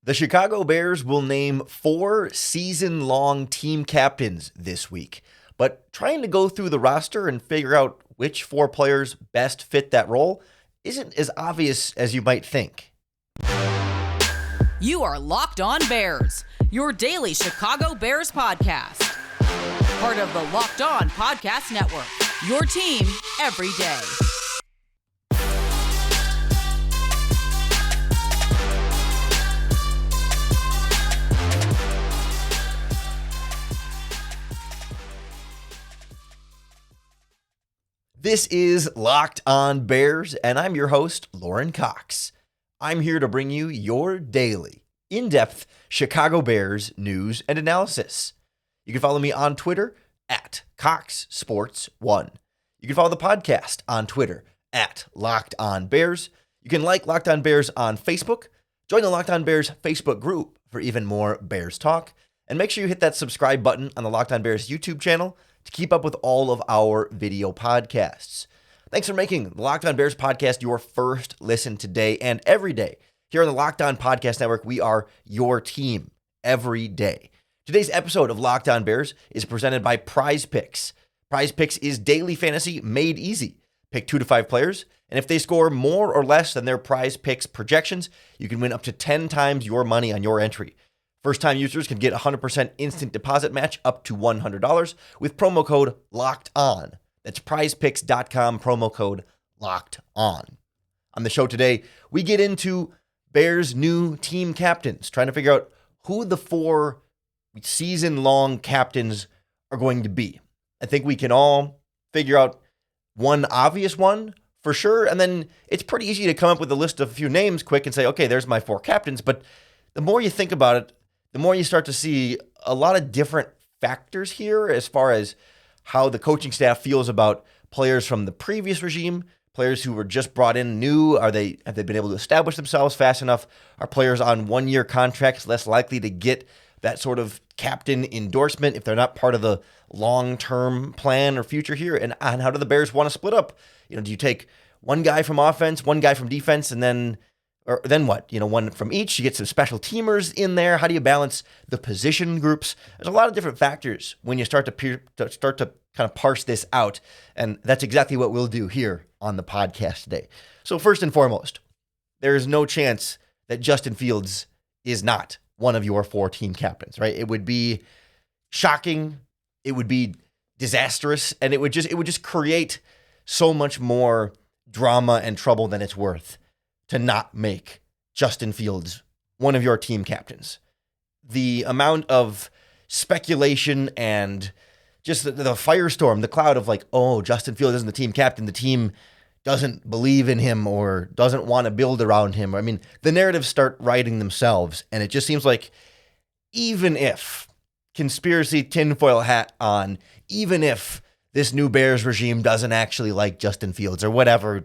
The Chicago Bears will name 4 season-long team captains this week, but trying to go through the roster and figure out which 4 players best fit that role isn't as obvious as you might think. You are Locked On Bears, your daily Chicago Bears podcast. Part of the Locked On Podcast Network, your team every day. This is Locked On Bears, and I'm your host, Lorin Cox. I'm here to bring you your daily, in-depth Chicago Bears news and analysis. You can follow me on Twitter at CoxSports1. You can follow the podcast on Twitter at Locked On Bears. You can like Locked On Bears on Facebook. Join the Locked On Bears Facebook group for even more Bears talk. And make sure you hit that subscribe button on the Locked On Bears YouTube channel to keep up with all of our video podcasts. Thanks for making the Locked On Bears podcast your first listen today and every day. Here on the Locked On Podcast Network, we are your team every day. Today's episode of Locked On Bears is presented by PrizePicks. PrizePicks is daily fantasy made easy. Pick 2 to 5 players, and if they score more or less than their PrizePicks projections, you can win up to 10 times your money on your entry. First-time users can get a 100% instant deposit match up to $100 with promo code LOCKEDON. That's prizepicks.com, promo code LOCKEDON. On the show today, we get into Bears' new team captains, trying to figure out who the 4 season-long captains are going to be. I think we can all figure out one obvious one for sure, and then it's pretty easy to come up with a list of a few names quick and say, okay, there's my 4 captains, but the more you think about it, the more you start to see a lot of different factors here as far as how the coaching staff feels about players from the previous regime, players who were just brought in new. Have they been able to establish themselves fast enough? Are players on 1-year contracts less likely to get that sort of captain endorsement if they're not part of the long-term plan or future here? And how do the Bears want to split up? Do you take one guy from offense, one guy from defense, and then what? One from each. You get some special teamers in there. How do you balance the position groups? There's a lot of different factors when you start to kind of parse this out, and that's exactly what we'll do here on the podcast today. So first and foremost, there is no chance that Justin Fields is not one of your 4 team captains, right? It would be shocking. It would be disastrous, and it would just create so much more drama and trouble than it's worth to not make Justin Fields one of your team captains. The amount of speculation and just the firestorm, the cloud of like, oh, Justin Fields isn't the team captain, the team doesn't believe in him or doesn't want to build around him. I mean, the narratives start writing themselves, and it just seems like even if conspiracy tinfoil hat on, even if this new Bears regime doesn't actually like Justin Fields or whatever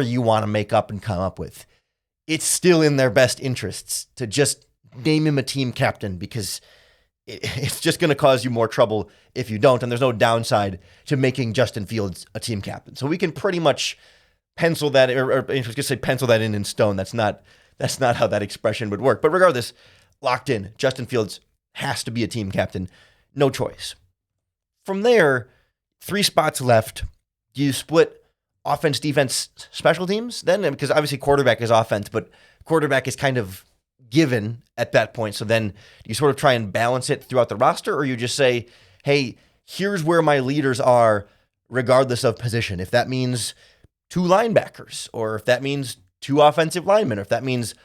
you want to make up and come up with, it's still in their best interests to just name him a team captain because it's just going to cause you more trouble if you don't, and there's no downside to making Justin Fields a team captain. So we can pretty much pencil that, or I was going to say pencil that in stone. That's not how that expression would work. But regardless, locked in, Justin Fields has to be a team captain. No choice. From there, 3 spots left. Do you split offense, defense, special teams then? Because obviously quarterback is offense, but quarterback is kind of given at that point. So then do you sort of try and balance it throughout the roster, or you just say, hey, here's where my leaders are regardless of position. If that means 2 linebackers, or if that means 2 offensive linemen, or if that means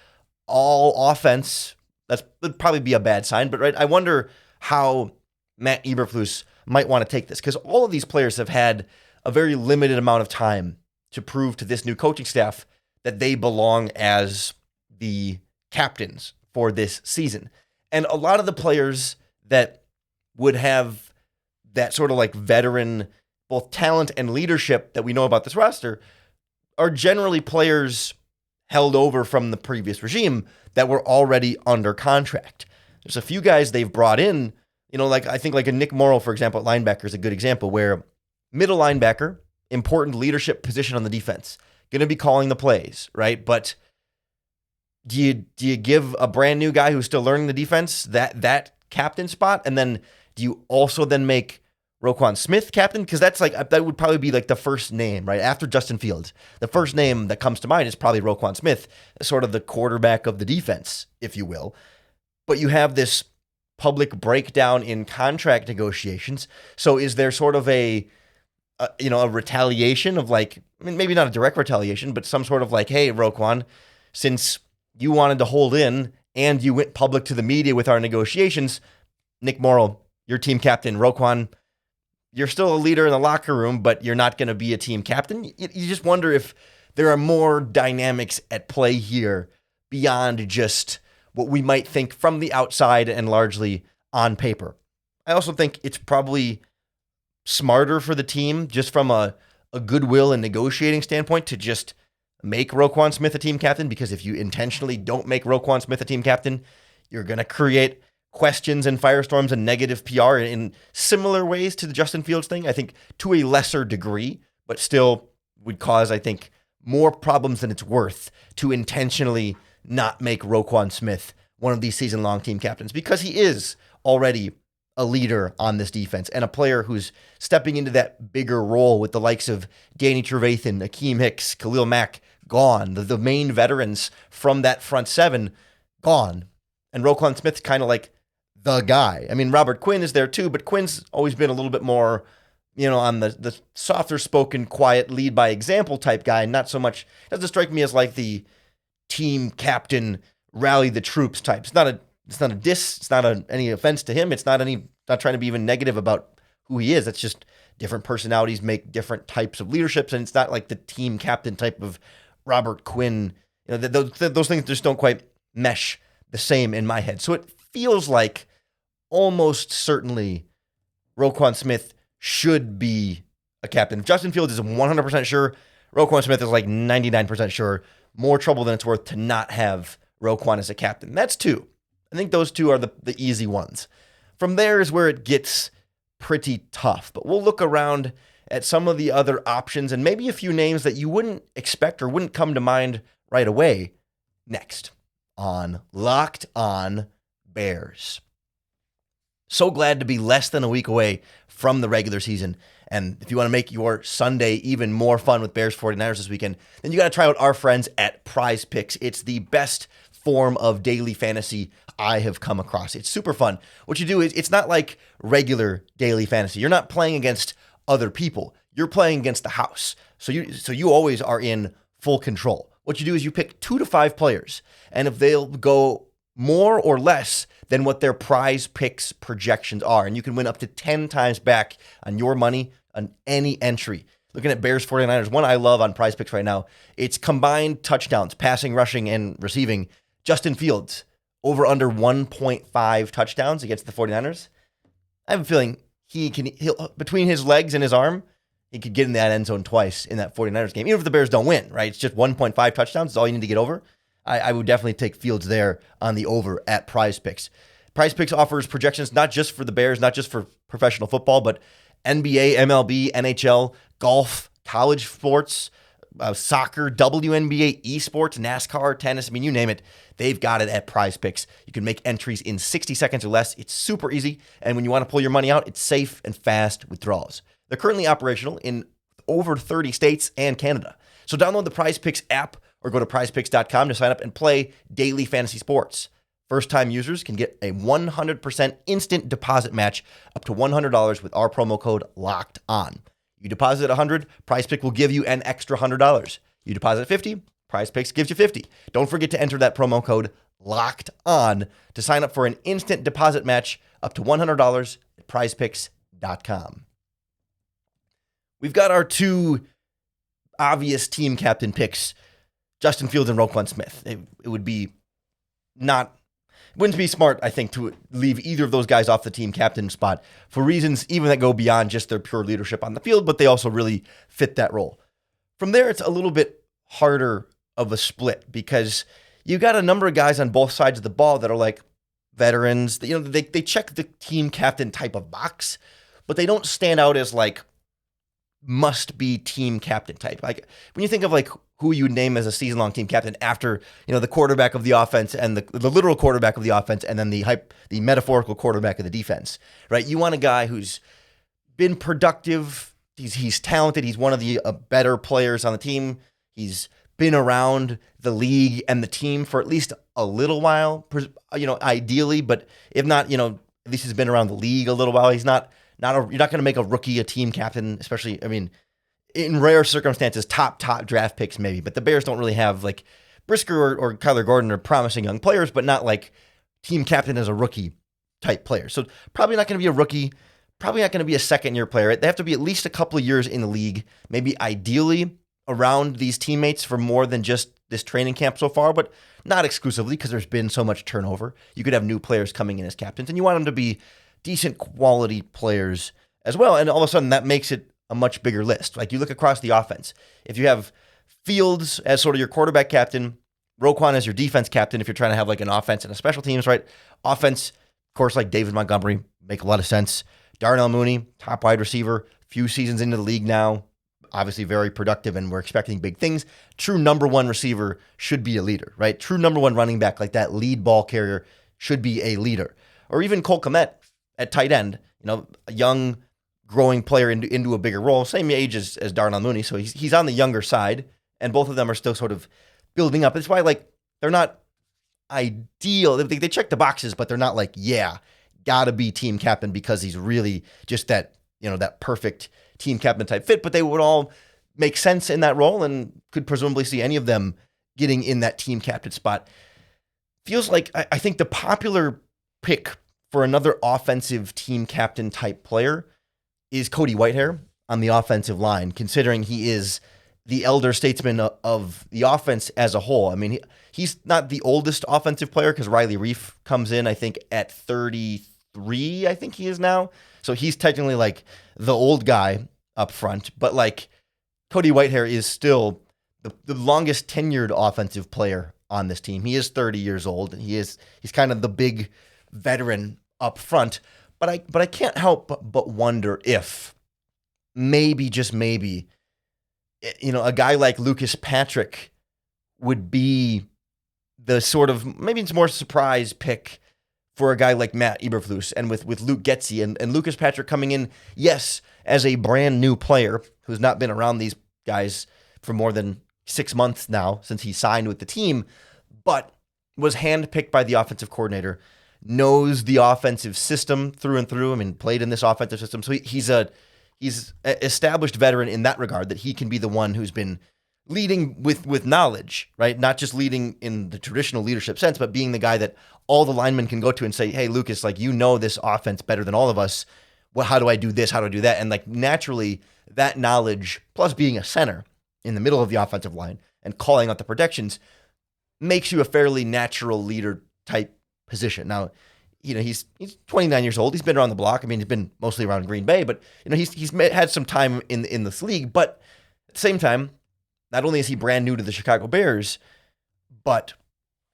all offense, that would probably be a bad sign. But right, I wonder how Matt Eberflus might want to take this, because all of these players have had a very limited amount of time to prove to this new coaching staff that they belong as the captains for this season. And a lot of the players that would have that sort of like veteran, both talent and leadership that we know about this roster are generally players held over from the previous regime that were already under contract. There's a few guys they've brought in, I think like a Nick Morrow, for example, at linebacker is a good example, where middle linebacker, important leadership position on the defense, going to be calling the plays, right? But Do you give a brand new guy who's still learning the defense that captain spot, and then do you also then make Roquan Smith captain? Because that would probably be like the first name, right? After Justin Fields, the first name that comes to mind is probably Roquan Smith, sort of the quarterback of the defense, if you will. But you have this public breakdown in contract negotiations. So is there sort of a retaliation of maybe not a direct retaliation, but some sort of hey, Roquan, since you wanted to hold in and you went public to the media with our negotiations, Nick Morrow, your team captain. Roquan, you're still a leader in the locker room, but you're not going to be a team captain. You just wonder if there are more dynamics at play here beyond just what we might think from the outside and largely on paper. I also think it's probably smarter for the team just from a goodwill and negotiating standpoint to just make Roquan Smith a team captain, because if you intentionally don't make Roquan Smith a team captain, you're going to create questions and firestorms and negative PR in similar ways to the Justin Fields thing. I think to a lesser degree, but still would cause, I think, more problems than it's worth to intentionally not make Roquan Smith one of these season-long team captains, because he is already a leader on this defense and a player who's stepping into that bigger role with the likes of Danny Trevathan, Akeem Hicks, Khalil Mack gone, the main veterans from that front seven gone. And Roquan Smith's kind of like the guy. I mean, Robert Quinn is there too, but Quinn's always been a little bit more, on the softer spoken, quiet, lead by example type guy. Not so much, doesn't strike me as like the team captain, rally the troops type. It's not a diss. It's not any offense to him. It's not trying to be even negative about who he is. It's just different personalities make different types of leaderships, and it's not like the team captain type of Robert Quinn. Those things just don't quite mesh the same in my head. So it feels like almost certainly Roquan Smith should be a captain. If Justin Fields is 100% sure, Roquan Smith is like 99% sure. More trouble than it's worth to not have Roquan as a captain. That's two. I think those two are the easy ones. From there is where it gets pretty tough. But we'll look around at some of the other options and maybe a few names that you wouldn't expect or wouldn't come to mind right away next on Locked On Bears. So glad to be less than a week away from the regular season. And if you want to make your Sunday even more fun with Bears 49ers this weekend, then you got to try out our friends at PrizePicks. It's the best form of daily fantasy I have come across. It's super fun. What you do is, it's not like regular daily fantasy. You're not playing against other people. You're playing against the house. So you always are in full control. What you do is you pick 2 to 5 players, and if they'll go more or less than what their PrizePicks projections are, and you can win up to 10 times back on your money on any entry. Looking at Bears 49ers, one I love on PrizePicks right now, it's combined touchdowns, passing, rushing, and receiving. Justin Fields, over under 1.5 touchdowns against the 49ers. I have a feeling he'll between his legs and his arm, he could get in that end zone twice in that 49ers game. Even if the Bears don't win, right? It's just 1.5 touchdowns. It's all you need to get over. I would definitely take Fields there on the over at PrizePicks. PrizePicks offers projections not just for the Bears, not just for professional football, but NBA, MLB, NHL, golf, college sports, soccer, WNBA, esports, NASCAR, tennis. I mean, you name it, they've got it at PrizePicks. You can make entries in 60 seconds or less. It's super easy. And when you want to pull your money out, it's safe and fast withdrawals. They're currently operational in over 30 states and Canada. So download the PrizePicks app or go to prizepicks.com to sign up and play daily fantasy sports. First-time users can get a 100% instant deposit match up to $100 with our promo code LOCKEDON. You deposit $100, PrizePicks will give you an extra $100. You deposit $50, PrizePicks gives you $50. Don't forget to enter that promo code LOCKEDON to sign up for an instant deposit match up to $100 at prizepicks.com. We've got our 2 obvious team captain picks, Justin Fields and Roquan Smith. It wouldn't be smart, I think, to leave either of those guys off the team captain spot for reasons even that go beyond just their pure leadership on the field, but they also really fit that role. From there, it's a little bit harder of a split because you got a number of guys on both sides of the ball that are like veterans. They check the team captain type of box, but they don't stand out as like must be team captain type. Like when you think of like who you would name as a season-long team captain after, the quarterback of the offense and the literal quarterback of the offense, and then the metaphorical quarterback of the defense, right? You want a guy who's been productive. He's talented. He's one of the better players on the team. He's been around the league and the team for at least a little while, ideally, but if not, at least he's been around the league a little while. He's you're not going to make a rookie a team captain, especially, in rare circumstances, top draft picks maybe, but the Bears don't really have like Brisker or Kyler Gordon are promising young players, but not like team captain as a rookie type player. So probably not going to be a rookie, probably not going to be a second-year player. They have to be at least a couple of years in the league, maybe ideally around these teammates for more than just this training camp so far, but not exclusively because there's been so much turnover. You could have new players coming in as captains, and you want them to be decent quality players as well. And all of a sudden that makes it a much bigger list. Like you look across the offense. If you have Fields as sort of your quarterback captain, Roquan as your defense captain, if you're trying to have like an offense and a special teams, right? Offense, of course, like David Montgomery, make a lot of sense. Darnell Mooney, top wide receiver, few seasons into the league now, obviously very productive, and we're expecting big things. True number one receiver should be a leader, right? True number one running back, like that lead ball carrier, should be a leader. Or even Cole Kmet at tight end, a young, growing player into a bigger role, same age as Darnell Mooney, so he's on the younger side, and both of them are still sort of building up. That's why, like, they're not ideal. They check the boxes, but they're not like, gotta be team captain because he's really just that, that perfect team captain type fit, but they would all make sense in that role and could presumably see any of them getting in that team captain spot. Feels like, I think the popular pick for another offensive team captain type player is Cody Whitehair on the offensive line, considering he is the elder statesman of the offense as a whole. He's not the oldest offensive player because Riley Reif comes in, I think, at 33, I think he is now. So he's technically like the old guy up front, but like Cody Whitehair is still the longest tenured offensive player on this team. He is 30 years old. He's kind of the big veteran up front. But I can't help but wonder if maybe, just maybe, a guy like Lucas Patrick would be the sort of, maybe it's more surprise pick for a guy like Matt Eberflus and with Luke Getsy and Lucas Patrick coming in, yes, as a brand new player who's not been around these guys for more than 6 months now since he signed with the team, but was handpicked by the offensive coordinator, knows the offensive system through and through. Played in this offensive system. So he's an established veteran in that regard, that he can be the one who's been leading with knowledge, right? Not just leading in the traditional leadership sense, but being the guy that all the linemen can go to and say, hey, Lucas, like, this offense better than all of us. Well, how do I do this? How do I do that? And like naturally that knowledge plus being a center in the middle of the offensive line and calling out the protections makes you a fairly natural leader type position. Now, he's 29 years old. He's been around the block. He's been mostly around Green Bay, but he's had some time in this league. But at the same time, not only is he brand new to the Chicago Bears, but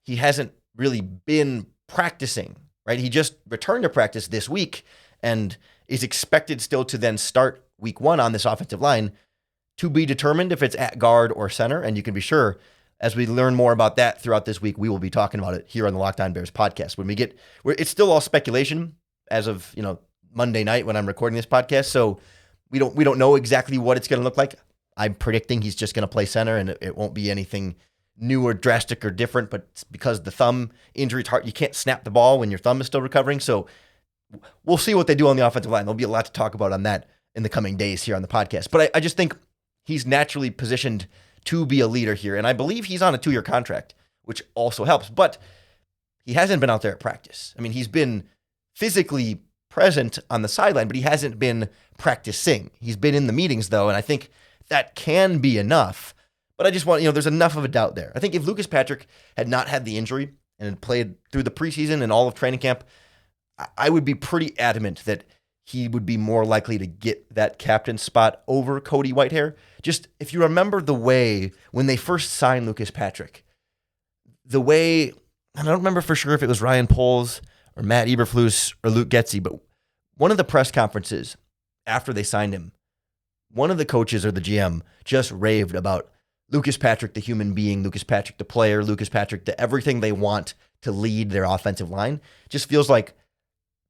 he hasn't really been practicing, right? He just returned to practice this week and is expected still to then start week 1 on this offensive line, to be determined if it's at guard or center. And you can be sure, as we learn more about that throughout this week, we will be talking about it here on the Locked On Bears podcast. It's still all speculation as of Monday night when I'm recording this podcast, so we don't know exactly what it's going to look like. I'm predicting he's just going to play center, and it won't be anything new or drastic or different. But it's because the thumb injury, you can't snap the ball when your thumb is still recovering. So we'll see what they do on the offensive line. There'll be a lot to talk about on that in the coming days here on the podcast. But I just think he's naturally positioned to be a leader here. And I believe he's on a 2-year contract, which also helps. But he hasn't been out there at practice. He's been physically present on the sideline, but he hasn't been practicing. He's been in the meetings, though, and I think that can be enough. But I just want, there's enough of a doubt there. I think if Lucas Patrick had not had the injury and had played through the preseason and all of training camp, I would be pretty adamant that he would be more likely to get that captain spot over Cody Whitehair. Just if you remember the way when they first signed Lucas Patrick, the way, and I don't remember for sure if it was Ryan Poles or Matt Eberflus or Luke Getsy, but one of the press conferences after they signed him, one of the coaches or the GM just raved about Lucas Patrick, the human being, Lucas Patrick, the player, Lucas Patrick, the everything they want to lead their offensive line. Just feels like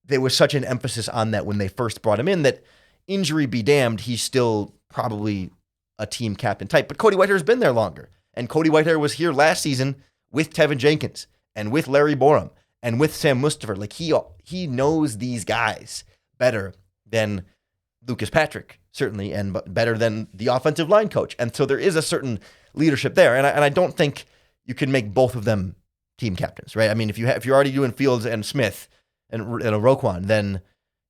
there was such an emphasis on that when they first brought him in that injury be damned, he's still probably a team captain type. But Cody Whitehair's been there longer. And Cody Whitehair was here last season with Tevin Jenkins and with Larry Borum and with Sam Mustipher. Like he knows these guys better than Lucas Patrick, certainly, and better than the offensive line coach. And so there is a certain leadership there. And I don't think you can make both of them team captains, right? I mean, if you're already doing Fields and Smith and a Roquan, then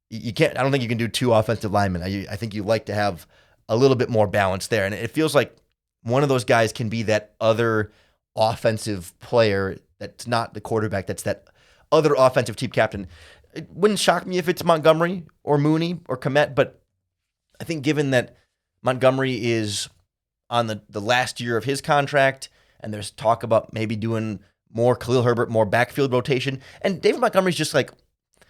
you can't. I don't think you can do two offensive linemen. I think you like to have a little bit more balance there. And it feels like one of those guys can be that other offensive player that's not the quarterback, that's that other offensive team captain. It wouldn't shock me if it's Montgomery or Mooney or Kmet, but I think given that Montgomery is on the last year of his contract and there's talk about maybe doing more Khalil Herbert, more backfield rotation, and David Montgomery's just like,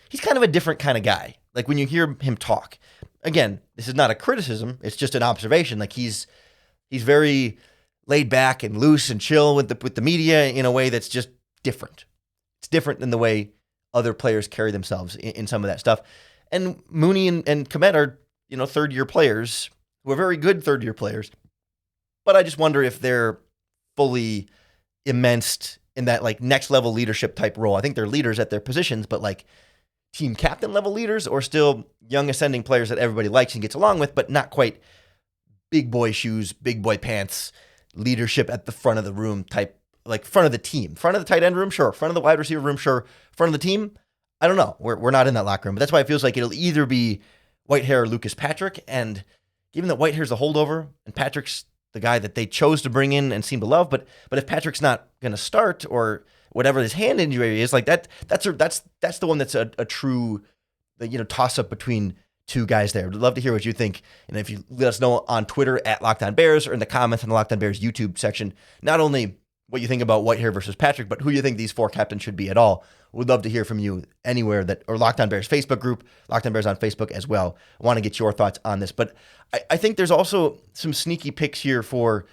he's kind of a different kind of guy. Like when you hear him talk, again, this is not a criticism, it's just an observation. Like he's very laid back and loose and chill with the media in a way that's just different. It's different than the way other players carry themselves in some of that stuff. And Mooney and Kmet are, third-year players who are very good third-year players. But I just wonder if they're fully immersed in that like next level leadership type role. I think they're leaders at their positions, but like team captain level leaders or still young ascending players that everybody likes and gets along with, but not quite big boy shoes, big boy pants, leadership at the front of the room type, like front of the team, front of the tight end room, sure. Front of the wide receiver room, sure. Front of the team, I don't know. We're not in that locker room, but that's why it feels like it'll either be Whitehair or Lucas Patrick. And given that Whitehair's a holdover and Patrick's the guy that they chose to bring in and seem to love, but if Patrick's not going to start or whatever his hand injury is, like that's the one that's a true, toss up between two guys there. I'd love to hear what you think. And if you let us know on Twitter at Locked On Bears or in the comments on the Locked On Bears YouTube section, not only what you think about Whitehair versus Patrick, but who you think these four captains should be at all. We'd love to hear from you anywhere or Locked On Bears Facebook group, Locked On Bears on Facebook as well. I want to get your thoughts on this. But I think there's also some sneaky picks here for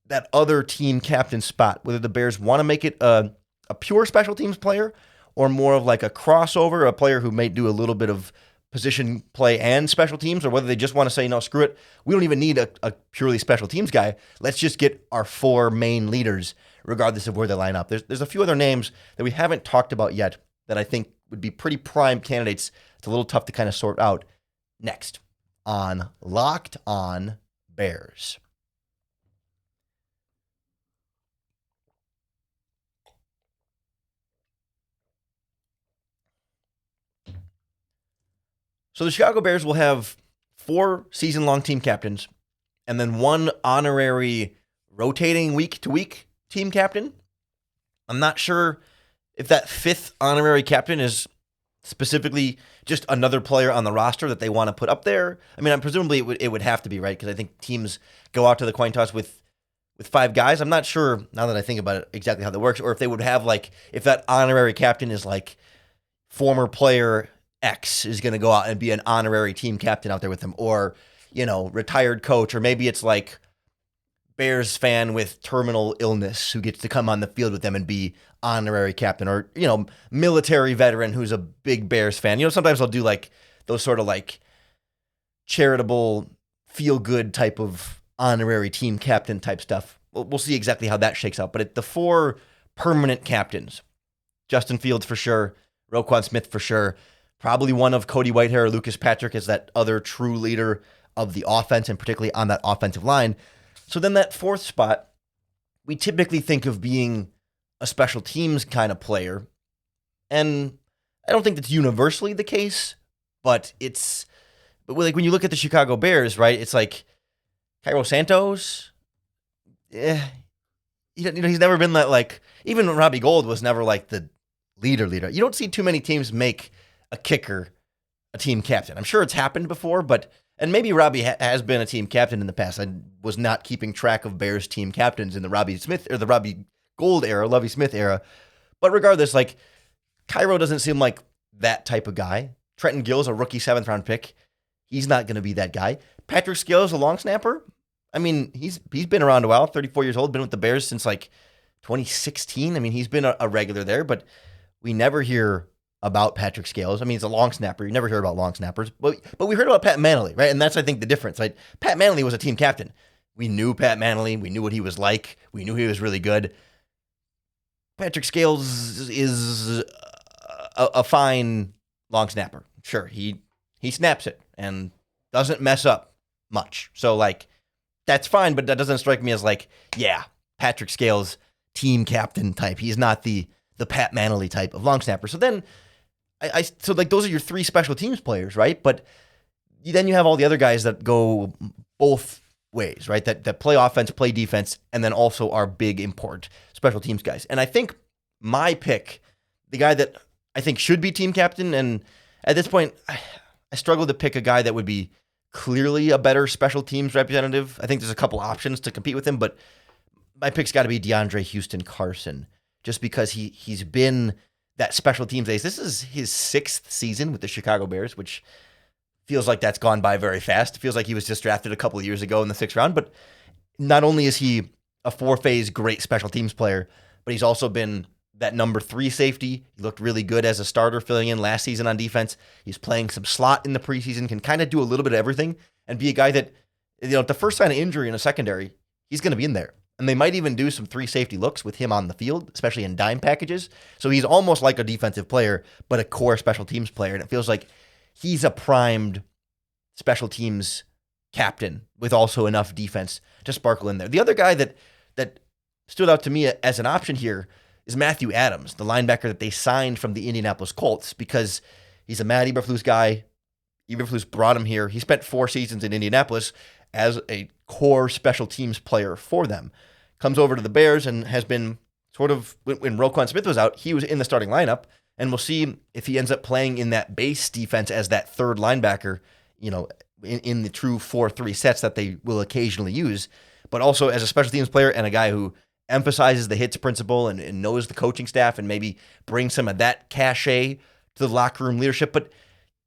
that other team captain spot, whether the Bears want to make it a pure special teams player or more of like a crossover, a player who may do a little bit of position play and special teams, or whether they just want to say, no, screw it. We don't even need a purely special teams guy. Let's just get our four main leaders, regardless of where they line up. There's a few other names that we haven't talked about yet that I think would be pretty prime candidates. It's a little tough to kind of sort out next on Locked On Bears. So the Chicago Bears will have 4 season-long team captains and then 1 honorary rotating week-to-week team captain. I'm not sure if that 5th honorary captain is specifically just another player on the roster that they want to put up there. I mean, presumably it would have to be, right? Because I think teams go out to the coin toss with 5 guys. I'm not sure, now that I think about it, exactly how that works, or if they would have, like, if that honorary captain is like former player X is going to go out and be an honorary team captain out there with them, or, retired coach, or maybe it's like Bears fan with terminal illness who gets to come on the field with them and be honorary captain, or, military veteran who's a big Bears fan. Sometimes they'll do like those sort of like charitable feel good type of honorary team captain type stuff. We'll see exactly how that shakes out. But the 4 permanent captains, Justin Fields for sure, Roquan Smith for sure, probably one of Cody Whitehair or Lucas Patrick as that other true leader of the offense, and particularly on that offensive line. So then that 4th spot, we typically think of being a special teams kind of player. And I don't think that's universally the case, but like when you look at the Chicago Bears, right, it's like Cairo Santos, he's never been that, like, even Robbie Gould was never like the leader. You don't see too many teams make a kicker a team captain. I'm sure it's happened before, and maybe Robbie has been a team captain in the past. I was not keeping track of Bears team captains in the Robbie Gould era, Lovie Smith era. But regardless, like, Cairo doesn't seem like that type of guy. Trenton Gill's a rookie 7th round pick. He's not going to be that guy. Patrick Skill's a long snapper. I mean, he's been around a while, 34 years old, been with the Bears since like 2016. I mean, he's been a regular there, but we never hear about Patrick Scales. I mean, he's a long snapper. You never hear about long snappers, but we heard about Pat Manley, right? And that's, I think, the difference. Right? Pat Manley was a team captain. We knew Pat Manley. We knew what he was like. We knew he was really good. Patrick Scales is a fine long snapper. Sure, he snaps it and doesn't mess up much. So, like, that's fine, but that doesn't strike me as like, yeah, Patrick Scales, team captain type. He's not the Pat Manley type of long snapper. So then, so like those are your three special teams players, right? But then you have all the other guys that go both ways, right? That play offense, play defense, and then also are big, important special teams guys. And I think my pick, the guy that I think should be team captain, and at this point, I struggle to pick a guy that would be clearly a better special teams representative. I think there's a couple options to compete with him, but my pick's got to be DeAndre Houston-Carson, just because he's been that special teams ace. This is his 6th season with the Chicago Bears, which feels like that's gone by very fast. It feels like he was just drafted a couple of years ago in the 6th round, but not only is he a 4-phase great special teams player, but he's also been that number 3 safety. He looked really good as a starter filling in last season on defense. He's playing some slot in the preseason, can kind of do a little bit of everything and be a guy that, at the first sign of injury in a secondary, he's going to be in there. And they might even do some 3 safety looks with him on the field, especially in dime packages. So he's almost like a defensive player, but a core special teams player. And it feels like he's a primed special teams captain with also enough defense to sparkle in there. The other guy that stood out to me as an option here is Matthew Adams, the linebacker that they signed from the Indianapolis Colts, because he's a Matt Eberflus guy. Eberflus brought him here. He spent 4 seasons in Indianapolis as a core special teams player for them. Comes over to the Bears and has been sort of, when Roquan Smith was out, he was in the starting lineup, and we'll see if he ends up playing in that base defense as that third linebacker, in the true 4-3 sets that they will occasionally use, but also as a special teams player and a guy who emphasizes the hits principle and knows the coaching staff and maybe brings some of that cachet to the locker room leadership. But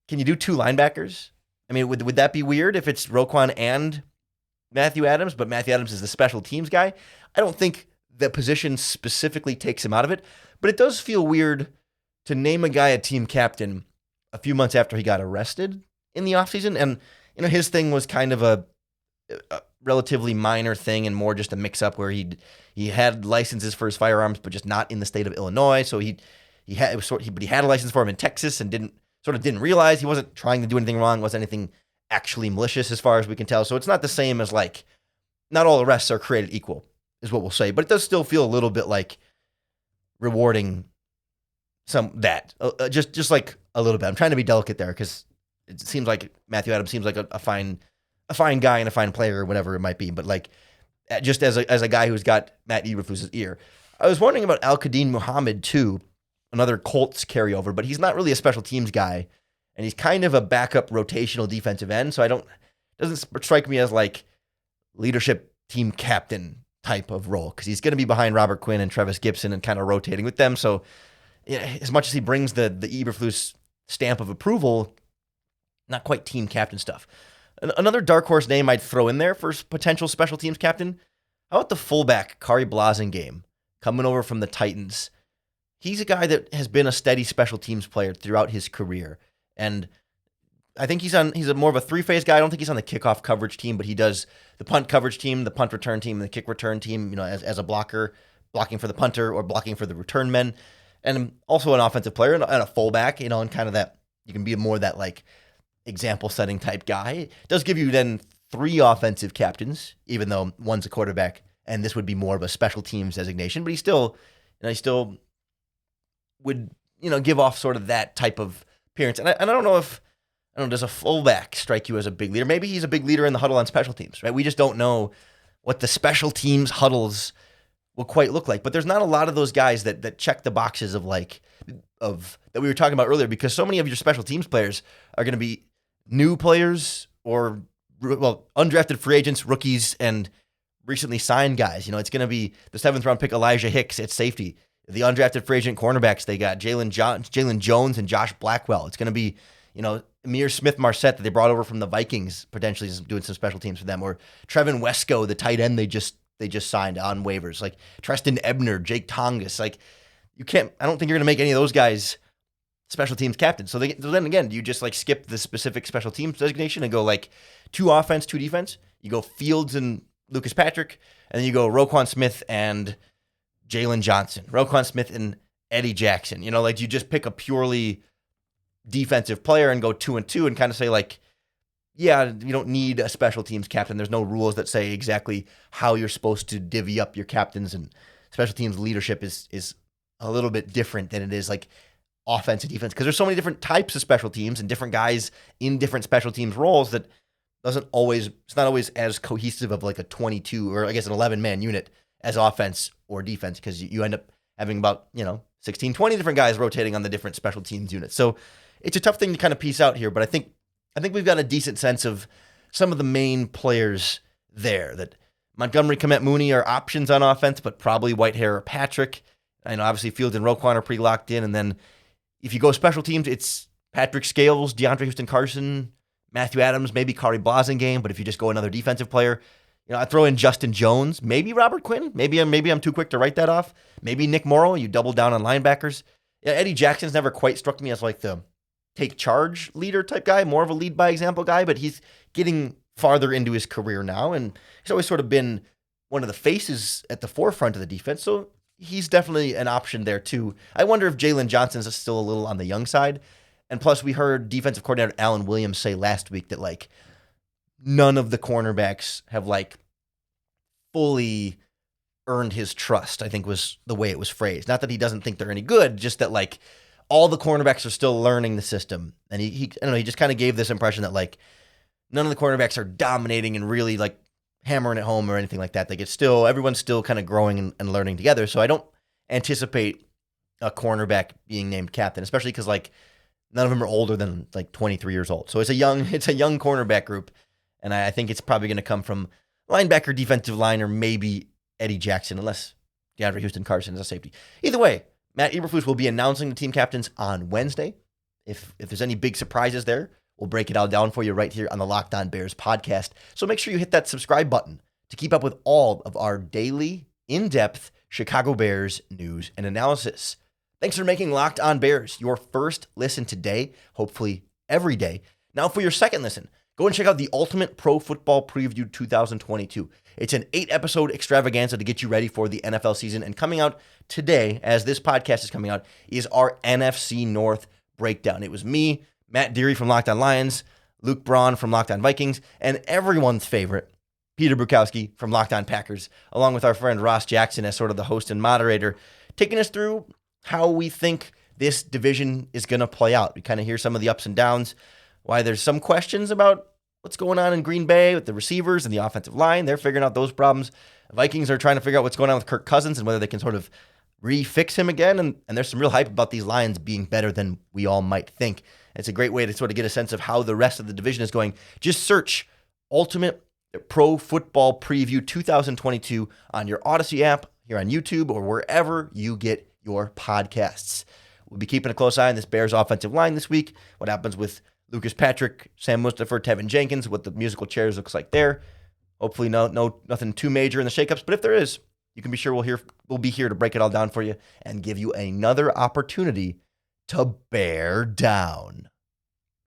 can you do 2 linebackers? I mean, would that be weird if it's Roquan and Matthew Adams, but Matthew Adams is the special teams guy? I don't think the position specifically takes him out of it, but it does feel weird to name a guy a team captain a few months after he got arrested in the offseason. And, his thing was kind of a relatively minor thing and more just a mix-up where he had licenses for his firearms, but just not in the state of Illinois. So he had a license for him in Texas and didn't realize he wasn't trying to do anything wrong. Wasn't anything actually malicious as far as we can tell. So it's not the same as like, not all arrests are created equal is what we'll say, but it does still feel a little bit like rewarding just like a little bit. I'm trying to be delicate there because it seems like Matthew Adams seems like a fine guy and a fine player or whatever it might be. But like, just as a guy who's got Matt Eberflus's ear, I was wondering about Al-Qadim Muhammad too, another Colts carryover, but he's not really a special teams guy, and he's kind of a backup rotational defensive end. So doesn't strike me as like leadership team captain type of role, because he's going to be behind Robert Quinn and Travis Gibson and kind of rotating with them. So as much as he brings the Eberflus stamp of approval, not quite team captain stuff. Another dark horse name I'd throw in there for potential special teams captain, how about the fullback, Kari Blasingame, coming over from the Titans? He's a guy that has been a steady special teams player throughout his career. And I think he's more of a 3-phase guy. I don't think he's on the kickoff coverage team, but he does the punt coverage team, the punt return team, and the kick return team, as a blocker, blocking for the punter or blocking for the return men. And also an offensive player and a fullback, and kind of that, you can be more that like example setting type guy. It does give you then 3 offensive captains, even though one's a quarterback, and this would be more of a special teams designation, but he still would, give off sort of that type of appearance. And I don't know, does a fullback strike you as a big leader? Maybe he's a big leader in the huddle on special teams, right? We just don't know what the special teams huddles will quite look like. But there's not a lot of those guys that check the boxes of that we were talking about earlier, because so many of your special teams players are going to be new players or, undrafted free agents, rookies, and recently signed guys. It's going to be the 7th round pick Elijah Hicks at safety, the undrafted free agent cornerbacks they got, Jalen Jones and Josh Blackwell. It's going to be, Amir Smith-Marset that they brought over from the Vikings, potentially doing some special teams for them, or Trevin Wesco, the tight end they just signed on waivers, like Treston Ebner, Jake Tongas. Like, I don't think you're going to make any of those guys special teams captains. So then again, do you just like skip the specific special teams designation and go like 2 offense, 2 defense? You go Fields and Lucas Patrick, and then you go Roquan Smith and Jalen Johnson, Roquan Smith and Eddie Jackson. You know, like, you just pick a purely defensive player and go 2 and 2 and kind of say like, yeah, you don't need a special teams captain. There's no rules that say exactly how you're supposed to divvy up your captains, and special teams leadership is a little bit different than it is like offense and defense, because there's so many different types of special teams and different guys in different special teams roles that it's not always as cohesive of like a 22 or I guess an 11-man unit as offense or defense, because you end up having about, 16, 20 different guys rotating on the different special teams units. So it's a tough thing to kind of piece out here, but I think we've got a decent sense of some of the main players there. That Montgomery, Komet, Mooney are options on offense, but probably Whitehair or Patrick. I know obviously Fields and Roquan are pretty locked in. And then if you go special teams, it's Patrick Scales, DeAndre Houston-Carson, Matthew Adams, maybe Kari Blasingame. But if you just go another defensive player, I throw in Justin Jones, maybe Robert Quinn. Maybe I'm too quick to write that off. Maybe Nick Morrow. You double down on linebackers. Yeah, Eddie Jackson's never quite struck me as like the take charge leader type guy, more of a lead by example guy, but he's getting farther into his career now, and he's always sort of been one of the faces at the forefront of the defense, so he's definitely an option there too. I wonder if Jalen Johnson's still a little on the young side, and plus we heard defensive coordinator Alan Williams say last week that like none of the cornerbacks have like fully earned his trust, I think was the way it was phrased. Not that he doesn't think they're any good, just that like all the cornerbacks are still learning the system. And he I don't know, he just kind of gave this impression that like none of the cornerbacks are dominating and really like hammering it home or anything like that. Like everyone's still kind of growing and learning together. So I don't anticipate a cornerback being named captain, especially because like none of them are older than like 23 years old. So it's a young cornerback group. And I think it's probably going to come from linebacker, defensive line, or maybe Eddie Jackson, unless DeAndre Houston-Carson is a safety. Either way, Matt Eberflus will be announcing the team captains on Wednesday. If there's any big surprises there, we'll break it all down for you right here on the Locked On Bears podcast. So make sure you hit that subscribe button to keep up with all of our daily, in-depth Chicago Bears news and analysis. Thanks for making Locked On Bears your first listen today, hopefully every day. Now for your second listen, go and check out the Ultimate Pro Football Preview 2022. It's an 8-episode extravaganza to get you ready for the NFL season. And coming out today, as this podcast is coming out, is our NFC North breakdown. It was me, Matt Deary from Locked On Lions, Luke Braun from Locked On Vikings, and everyone's favorite, Peter Bukowski from Locked On Packers, along with our friend Ross Jackson as sort of the host and moderator, taking us through how we think this division is going to play out. We kind of hear some of the ups and downs, why there's some questions about what's going on in Green Bay with the receivers and the offensive line. They're figuring out those problems. The Vikings are trying to figure out what's going on with Kirk Cousins and whether they can sort of refix him again. And there's some real hype about these Lions being better than we all might think. It's a great way to sort of get a sense of how the rest of the division is going. Just search Ultimate Pro Football Preview 2022 on your Odyssey app, here on YouTube, or wherever you get your podcasts. We'll be keeping a close eye on this Bears offensive line this week. What happens with Lucas Patrick, Sam Mustipher, Tevin Jenkins, what the musical chairs looks like there. Hopefully nothing too major in the shakeups, but if there is, you can be sure we'll be here to break it all down for you and give you another opportunity to bear down.